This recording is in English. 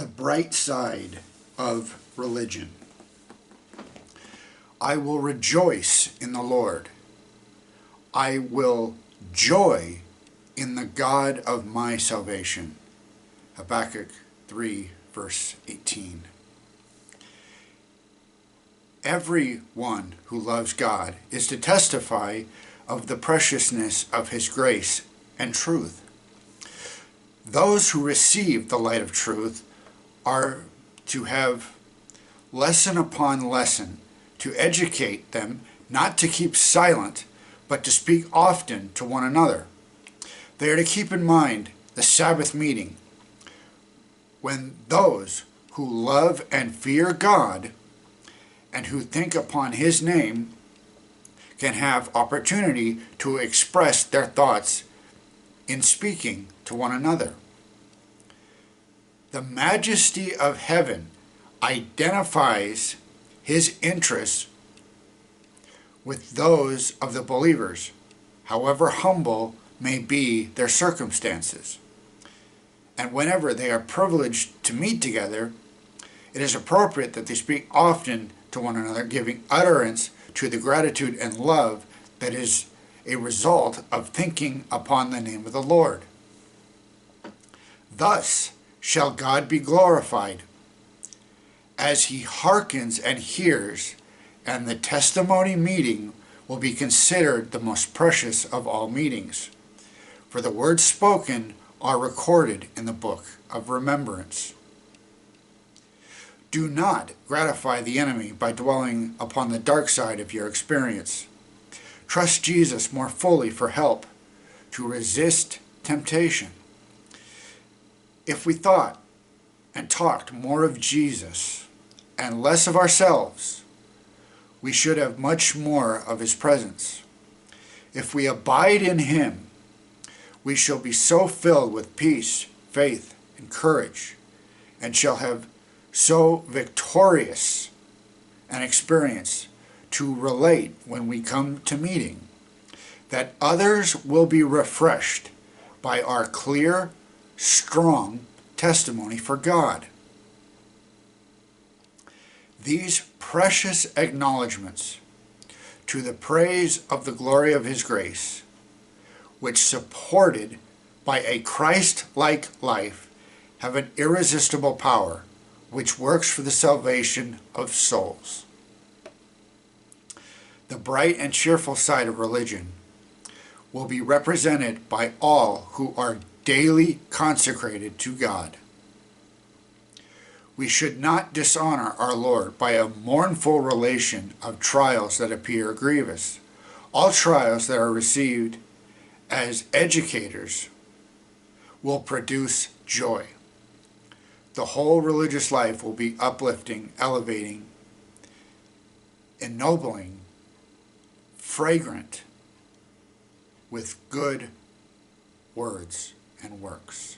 The bright side of religion. I will rejoice in the Lord. I will joy in the God of my salvation. Habakkuk 3, verse 18. Everyone who loves God is to testify of the preciousness of His grace and truth. Those who receive the light of truth are to have lesson upon lesson to educate them not to keep silent, but to speak often to one another. They are to keep in mind the Sabbath meeting, when those who love and fear God and who think upon His name can have opportunity to express their thoughts in speaking to one another. The majesty of heaven identifies His interests with those of the believers, however humble may be their circumstances. And whenever they are privileged to meet together, it is appropriate that they speak often to one another, giving utterance to the gratitude and love that is a result of thinking upon the name of the Lord. Thus shall God be glorified, as He hearkens and hears, and the testimony meeting will be considered the most precious of all meetings. For the words spoken are recorded in the book of remembrance. Do not gratify the enemy by dwelling upon the dark side of your experience. Trust Jesus more fully for help to resist temptation. If we thought and talked more of Jesus and less of ourselves, we should have much more of His presence. If we abide in Him, we shall be so filled with peace, faith, and courage, and shall have so victorious an experience to relate when we come to meeting, that others will be refreshed by our clear, strong testimony for God. These precious acknowledgments to the praise of the glory of His grace, which supported by a Christ-like life, have an irresistible power which works for the salvation of souls. The bright and cheerful side of religion will be represented by all who are daily consecrated to God. We should not dishonor our Lord by a mournful relation of trials that appear grievous. All trials that are received as educators will produce joy. The whole religious life will be uplifting, elevating, ennobling, fragrant with good words and works.